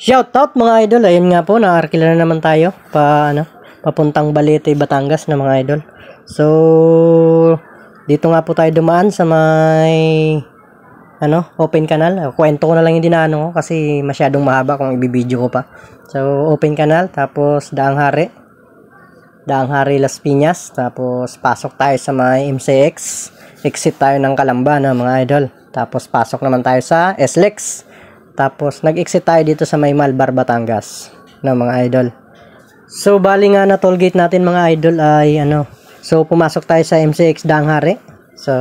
Shout out mga idol, ayun nga po, naarkila na naman tayo papuntang Balete, Batangas na mga idol. So, dito nga po tayo dumaan sa may open canal. Kwento ko na lang yung dinaano ko kasi masyadong mahaba kung ibibideo ko pa. So, open canal, tapos Daang Hari Las Piñas, tapos pasok tayo sa may MCX. Exit tayo ng Calamba na mga idol. Tapos pasok naman tayo sa SLEX. Tapos nag-exit tayo dito sa may Malbar, Batangas na mga idol. So bali nga na toll gate natin mga idol ay so pumasok tayo sa MCX Daang Hari. So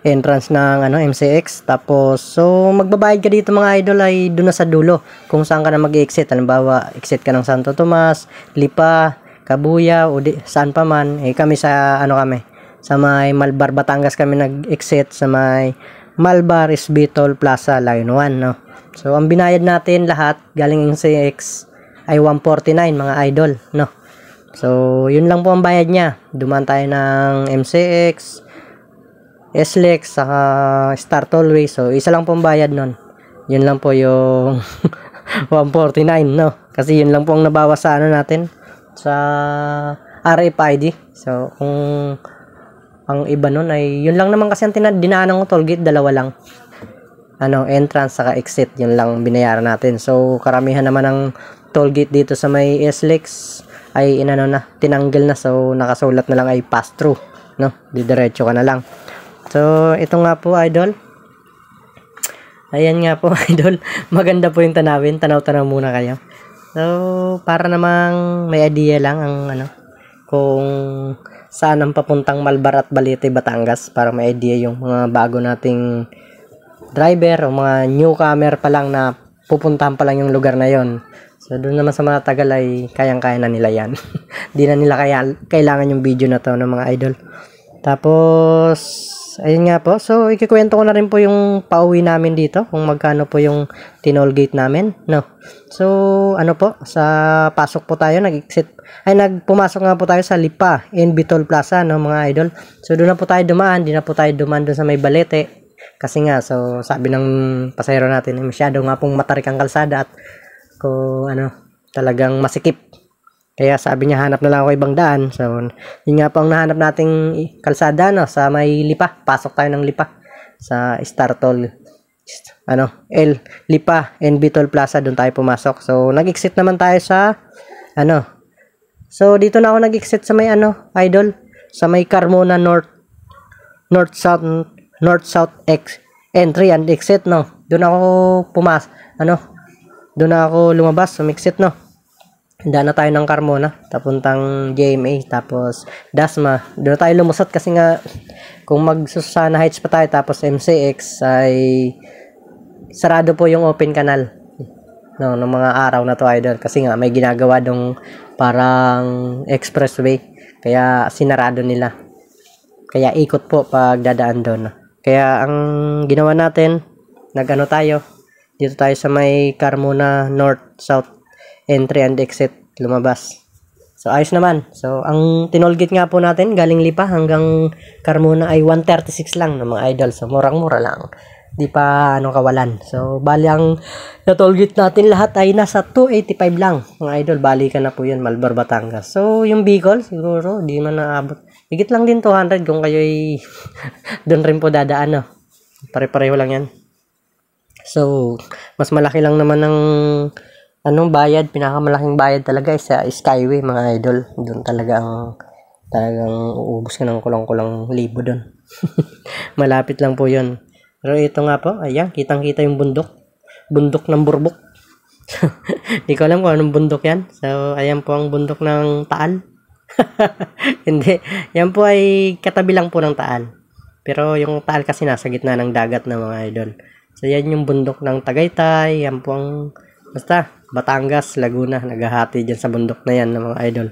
entrance ng MCX. Tapos so magbabayad ka dito mga idol ay doon na sa dulo kung saan ka na mag-exit. Halimbawa, exit ka ng Santo Tomas, Lipa, Kabuya o saan pa man. Kami sa sa may Malbar, Batangas kami nag-exit sa may Malbar Isbitol Plaza Line 1 no. So ang binayad natin lahat galing MCX ay 149 mga idol no. So yun lang po ang bayad niya. Dumaan tayo ng MCX, SLEX saka Star Tollway. So isa lang po ang bayad nun. Yun lang po yung 149 no. Kasi yun lang po ang nabawas sa natin sa RFID. So kung ang iba nun ay yun lang naman kasi ang dinaanan ko tollgate, dalawa lang. Entrance saka exit, yun lang binayaran natin. So karamihan naman ng tollgate dito sa may SLEX ay tinanggal na. So nakasulat na lang ay pass through no, didiretso ka na lang. So ito nga po idol, ayan nga po idol, maganda po yung tanawin, tanaw-tanaw muna kayo. So para namang may idea lang ang kung saan ang papuntang Malbar at Balete, Batangas, para may idea yung mga bago nating driver o mga newcomer pa lang na pupuntahan pa lang yung lugar na yon. So doon naman sa mga tagal ay kayang-kaya na nila yan. Di na nila kailangan yung video na to ng mga idol. Tapos ayun nga po, so ikikwento ko na rin po yung pauwi namin dito, kung magkano po yung tinol gate namin no. So po, sa pasok po tayo, pumasok nga po tayo sa Lipa Isbitol Plaza no mga idol. So doon na po tayo dumaan, di na po tayo dumaan doon sa may Balete. Kasi nga, so sabi ng pasahero natin, masyado nga pong matarik ang kalsada at kung talagang masikip. Kaya sabi niya, hanap na lang ako ibang daan. So yun nga po ang nahanap nating kalsada no, sa may Lipa. Pasok tayo ng Lipa sa Star Toll Lipa Isbitol Plaza, doon tayo pumasok. So nag-exit naman tayo sa so dito na ako nag-exit sa may idol, sa may Carmona North South entry and exit no. Doon ako doon ako lumabas, exit no. Daan na tayo ng Carmona, papuntang JMA, tapos Dasma. Doon tayo lumusot kasi nga kung mag-Susana Heights pa tayo tapos MCX ay sarado po yung open canal no, ng mga araw na to idol. Kasi nga may ginagawa dong parang expressway, kaya sinarado nila. Kaya ikot po pag dadaan doon. Kaya ang ginawa natin, dito tayo sa may Carmona North South entry and exit, lumabas. So ayos naman. So ang tinolgate nga po natin galing Lipa hanggang Carmona ay 136 lang ng mga idol. So murang-mura lang. Di pa kawalan. So bali ang na-tollgate natin lahat ay nasa 285 lang mga idol. Bali ka na po yun, Malbar, Batangas. So yung Bicol siguro di man naabot. Higit lang din 200 kung kayo'y doon rin po dadaan no. Pare-pareho lang yan. So mas malaki lang naman ng bayad, pinakamalaking bayad talaga sa Skyway mga idol. Doon talagang uubos ka ng kulang-kulang libo doon. Malapit lang po yun. Pero ito nga po, ayan, kitang-kita yung bundok ng Burbok. Hindi ko alam kung anong bundok yan. So ayan po ang bundok ng Taal. Hindi, yan po ay katabi lang po ng Taal. Pero yung Taal kasi nasa gitna ng dagat na mga idol. So yan yung bundok ng Tagaytay. Yan po ang Batangas, Laguna, naghahati dyan sa bundok na yan ng mga idol.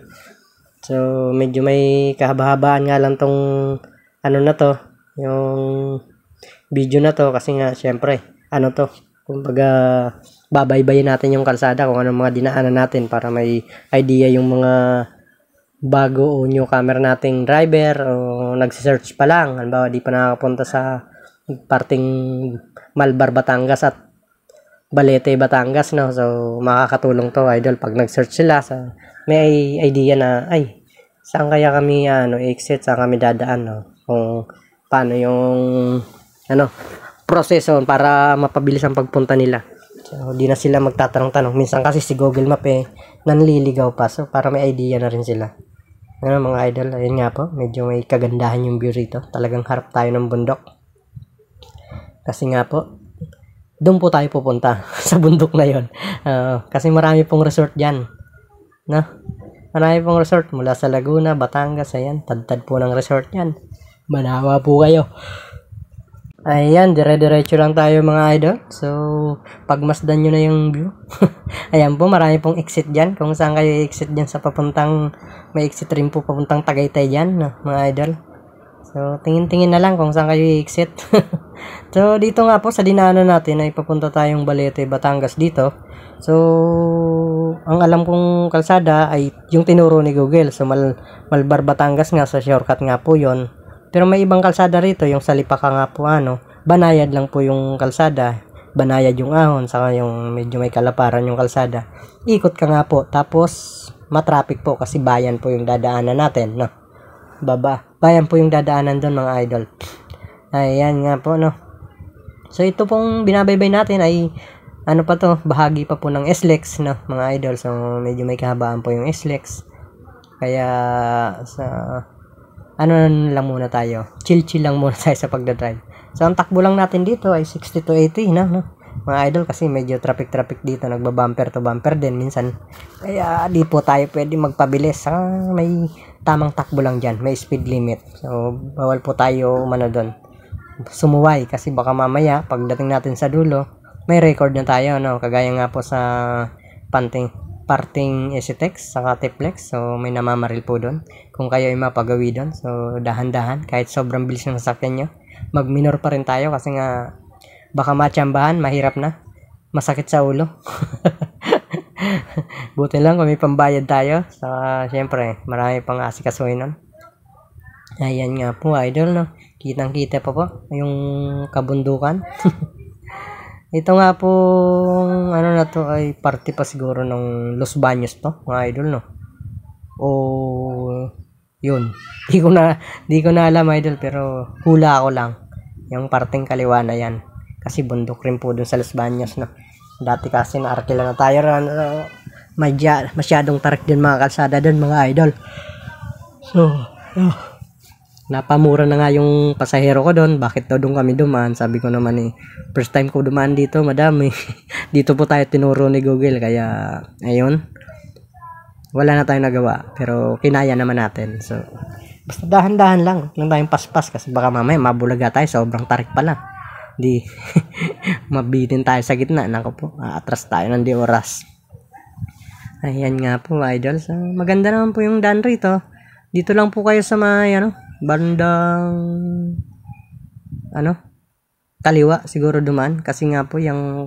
So medyo may kahaba-habaan nga lang tong na to, yung video na to, kasi nga syempre kumbaga babaybayin natin yung kalsada kung anong mga dinaanan natin para may idea yung mga bago o newcomer nating driver o nagsisearch pa lang, halimbawa di pa nakakapunta sa parting Malbar, Batangas at Balete, Batangas, no? So, makakatulong to, idol, pag nag-search sila sa may idea na, ay, saan kaya kami, exit, saan kami dadaan, no? Kung paano yung, proseso para mapabilis ang pagpunta nila. So, di na sila magtatanong-tanong. Minsan kasi si Google Map nanliligaw pa. So, para may idea na rin sila. Mga idol, ayun nga po, medyo may kagandahan yung view rito. Talagang harap tayo ng bundok. Kasi nga po, doon po tayo pupunta sa bundok na yon. Kasi marami pong resort dyan. No? Marami pong resort mula sa Laguna, Batangas, ayan. Tad-tad po ng resort yan. Manawa po kayo. Ayan, dire-diretso lang tayo mga idol. So, pagmasdan nyo na yung view. Ayan po, marami pong exit dyan. Kung saan kayo exit dyan sa papuntang, may exit rin po papuntang Tagaytay dyan, no, mga idol. So, tingin-tingin na lang kung saan kayo exit. So, dito nga po sa dinaanan natin ay papunta tayong Balete, Batangas dito. So, ang alam kong kalsada ay yung tinuro ni Google. So, Malbar, Batangas nga, sa shortcut nga po yon. Pero may ibang kalsada rito, yung sa Lipaka nga po, banayad lang po yung kalsada. Banayad yung ahon, saka yung medyo may kalaparan yung kalsada. Ikot ka nga po, tapos matraffic po kasi bayan po yung dadaanan natin, no? Bayan po yung dadaanan doon mga idol. Ayan nga po, no? So, ito pong binabaybay natin ay, bahagi pa po ng SLEX, no, mga idol. So, medyo may kahabaan po yung SLEX. Kaya, lang muna tayo. Chill lang muna tayo sa pagdadrive. So, ang takbo lang natin dito ay 60 to 80 na, no? Mga idol, kasi medyo traffic dito. Nagbabumper to bumper din minsan. Kaya, di po tayo pwede magpabilis. May tamang takbo lang dyan. May speed limit. So, bawal po tayo doon. Sumuway. Kasi baka mamaya, pagdating natin sa dulo, may record na tayo, no? Kagaya nga po sa parting EasyTex saka Tiplex. So, may namamaril po doon. Kung kayo ay mapagawi doon. So, dahan-dahan. Kahit sobrang bilis ng sasakyan nyo. Mag-minor pa rin tayo kasi nga baka matsambahan. Mahirap na. Masakit sa ulo. Buti lang kung may pambayad tayo. Saka, syempre, marami pang asikasuhin nun. Ayan nga po, idol, no? Kitang-kita pa po yung kabundukan. Ito nga po, na to ay parte pa siguro ng Los Baños to, mga idol, no? O, yun. Di ko na alam, idol, pero hula ako lang. Yung parteng kaliwa na yan. Kasi bundok rin po dun sa Los Baños, no? Dati kasi na-arkila na tayo, masyadong tarik din mga kalsada dun, mga idol. So, napamura na nga yung pasahero ko doon. Bakit daw doon kami dumaan? Sabi ko naman first time ko dumaan dito, madami. Dito po tayo tinuro ni Google. Kaya, ayun. Wala na tayong nagawa. Pero, kinaya naman natin. So, basta dahan-dahan lang. Lang tayong paspas. Kasi baka mamaya mabulaga tayo. Sobrang tarik pala. Di, mabitin tayo sa gitna. Nako po, atras tayo ng di oras. Ayan nga po, idol. So, maganda naman po yung daan rito. Dito lang po kayo sa bandang kaliwa siguro duman kasi nga po yung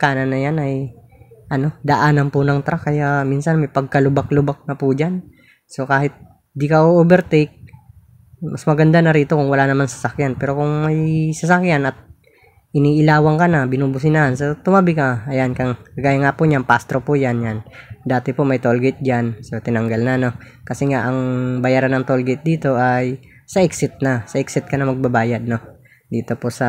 kanan na yan ay daanan po ng truck kaya minsan may pagkalubak-lubak na po dyan. So kahit di ka overtake, mas maganda na rito kung wala naman sasakyan. Pero kung may sasakyan at iniilawan ka na, binubusinahan, so tumabi ka. Ayan, kagaya nga po niyan, pastro po yan. Dati po may tollgate dyan, so tinanggal na, no? Kasi nga, ang bayaran ng tollgate dito ay sa exit na. Sa exit ka na magbabayad, no? Dito po sa,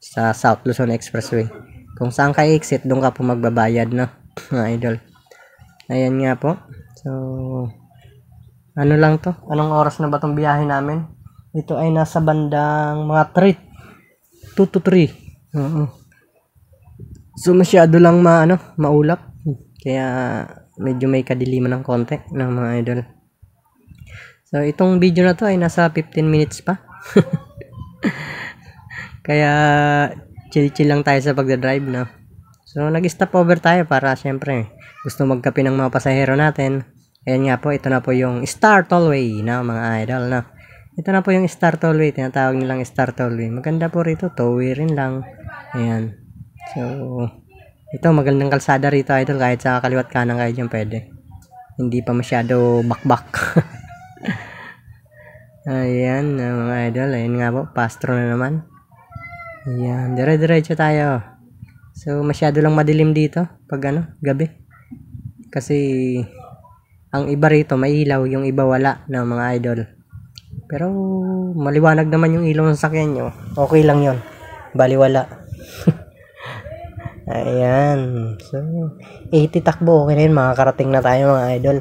sa South Luzon Expressway. Kung saan ka exit, doon ka po magbabayad, no? Mga idol. Ayan nga po. So, lang to? Anong oras na ba itong biyahe namin? Ito ay nasa bandang mga 2 to 3. So, masyado lang maulap. Kaya, medyo may kadiliman ng konti ng mga idol. So, itong video na to ay nasa 15 minutes pa. Kaya, chill lang tayo sa pagdadrive, no? So, nag-stop over tayo para, syempre, gusto magkape ng mga pasahero natin. Ayan nga po, ito na po yung Star Tollway, na mga idol, no? Ito na po yung Star Tollway. Tinatawag nilang Star Tollway. Maganda po rito. Tollway rin lang. Ayan. So, ito magandang kalsada rito, idol. Kahit sa kaliwat kanan kayo dyan pwede. Hindi pa masyado bakbak. Ayan, mga idol. Ayan nga po. Pastro na naman. Ayan. Dire-diretso tayo. So, masyado lang madilim dito pag gabi. Kasi, ang iba rito may ilaw, yung iba wala na mga idol. Pero, maliwanag naman yung ilaw ng sasakyan nyo. Okay lang yon, baliwala. Ayan. So, 80 takbo, okay na yun. Makakarating na tayo mga idol.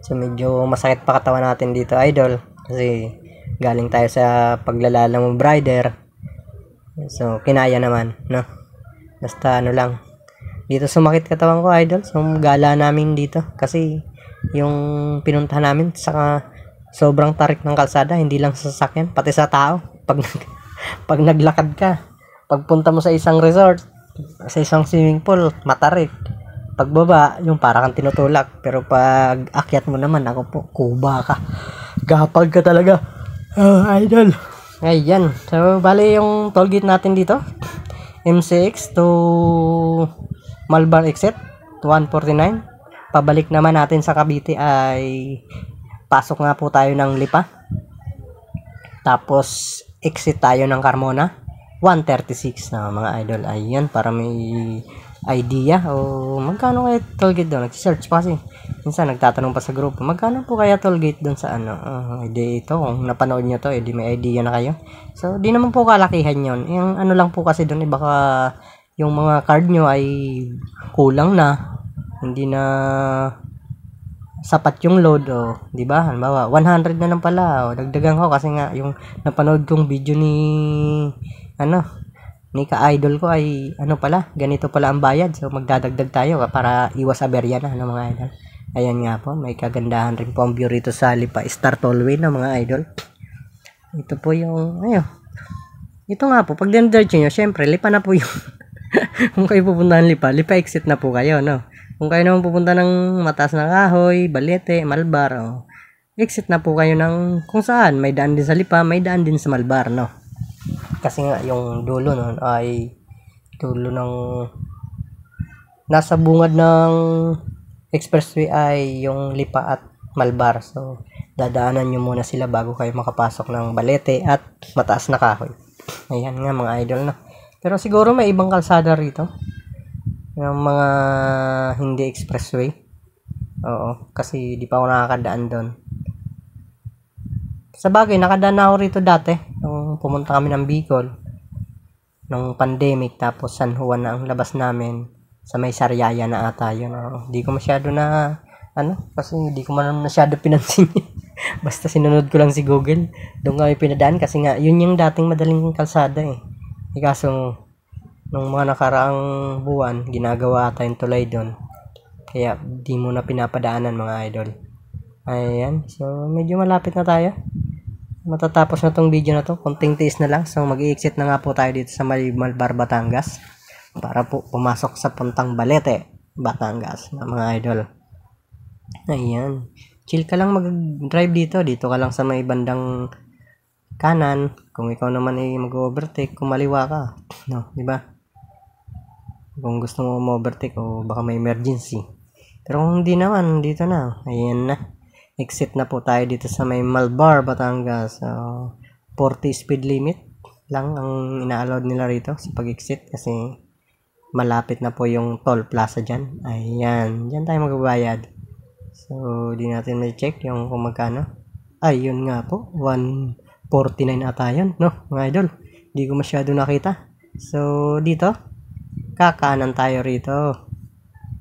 So, medyo masakit pa katawan natin dito, idol. Kasi, galing tayo sa paglalalang rider. So, kinaya naman, no? Basta lang. Dito sumakit katawan ko, idol. So, gala namin dito. Kasi, yung pinuntahan namin, saka sobrang tarik ng kalsada. Hindi lang sa sasakyan, pati sa tao. Pag naglakad ka, pagpunta mo sa isang resort, sa isang swimming pool, matarik. Pagbaba, yung para kang tinutulak. Pero pag akyat mo naman, ako po, kuba ka. Gapag ka talaga. Oh, idol. Ayan. So, bali yung toll gate natin dito. MCX to Malbar exit, 149. Pabalik naman natin sa Cavite ay pasok nga po tayo ng Lipa. Tapos, exit tayo ng Carmona. 136 na mga idol. Ayan, para may idea o magkano kaya tollgate doon. Nag-search pa kasi. Minsan nagtatanong pa sa grupo, magkano po kaya tollgate doon sa edi ito, kung napanood nyo to, edi may idea na kayo. So, di naman po kalakihan yon. Yung lang po kasi doon, baka yung mga card nyo ay kulang na. Hindi na sapat yung load, di ba? Halimbawa, 100 na lang pala, dagdagan ko kasi nga yung napanood kong video ni ni ka-idol ko ay pala, ganito pala ang bayad. So magdadagdag tayo para iwas aberya na mga idol. Ayan nga po, may kagandahan rin po ang view rito sa Lipa Star Tollway na mga idol. Ito po yung ito nga po, pag dinadiretso nyo, syempre Lipa na po yung kung kayo pupunta ng Lipa exit na po kayo, no? Kung kayo naman pupunta ng Mataas na Kahoy, Balete, Malbar, exit na po kayo ng kung saan. May daan din sa Lipa, may daan din sa Malbar, no? Kasi nga, yung dulo nun ay dulo ng nasa bungad ng expressway ay yung Lipa at Malbar. So, dadaanan nyo muna sila bago kayo makapasok ng Balete at Mataas na Kahoy. Ayan nga mga idol, no? Pero siguro may ibang kalsada rito. Yung mga hindi expressway. Oo, kasi di pa ako nakakadaan doon. Sa bagay, nakadaan na ako rito dati. Nung pumunta kami ng Bicol. Nung pandemic, tapos San Juan na ang labas namin. Sa may Sariaya na ata yun. Di ko masyado na, kasi di ko man masyado pinansin. Basta sinunod ko lang si Google. Doon kami pinadaan kasi nga, yun yung dating madaling kalsada eh. Kaso, nung mga nakaraang buwan, ginagawa ata yung tulay doon. Kaya, di mo na pinapadaanan mga idol. Ayan. So, medyo malapit na tayo. Matatapos na tong video na to. Konting tiis na lang. So, mag-i-exit na nga po tayo dito sa Malbar, Batangas. Para po pumasok sa puntang Balete, Batangas. Mga idol. Ayan. Chill ka lang mag-drive dito. Dito ka lang sa may bandang kanan. Kung ikaw naman ay mag-overtake, kumaliwa ka. No, di ba? Kung gusto mo ma-overtake o baka may emergency. Pero kung hindi naman, dito na. Ayan na. Exit na po tayo dito sa may Malbar, Batangas. 40 speed limit lang ang ina-allowed nila rito sa pag-exit kasi malapit na po yung toll plaza dyan. Ayan. Dyan tayo magbabayad. So, di natin ma-check yung kung magkano. Ayun nga po. 149 ata yun. No, mga idol. Di ko masyado nakita. So, dito. Kakanan tayo rito.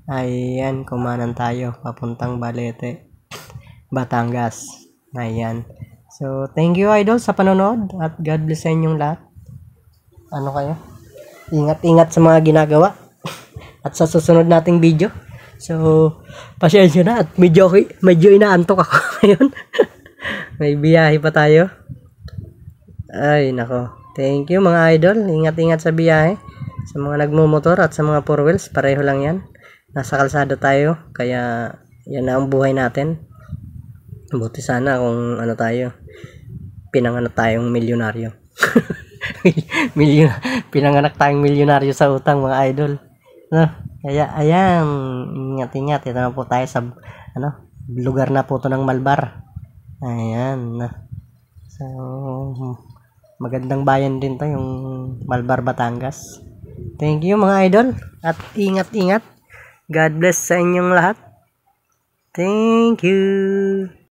Ayan. Kumanan tayo. Papuntang Balete, Batangas. Ayan. So, thank you idol sa panonood at God bless sa inyong lahat. Kayo? Ingat-ingat sa mga ginagawa at sa susunod nating video. So, pasensya na at medyo inaantok ako ngayon. May biyahe pa tayo. Ay, nako. Thank you mga idol. Ingat-ingat sa biyahe. Sa mga nagmumotor at sa mga four wheels, pareho lang yan. Nasa kalsada tayo, kaya yan na ang buhay natin. Buti sana kung tayo, pinanganak tayong milyonaryo. Pinanganak tayong milyonaryo sa utang mga idol. No? Kaya ayan, ingat-ingat. Ito na po tayo sa lugar na po to ng Malbar. Ayan. So, magandang bayan din to yung Malbar, Batangas. Thank you mga idol. At ingat-ingat. God bless sa inyong lahat. Thank you.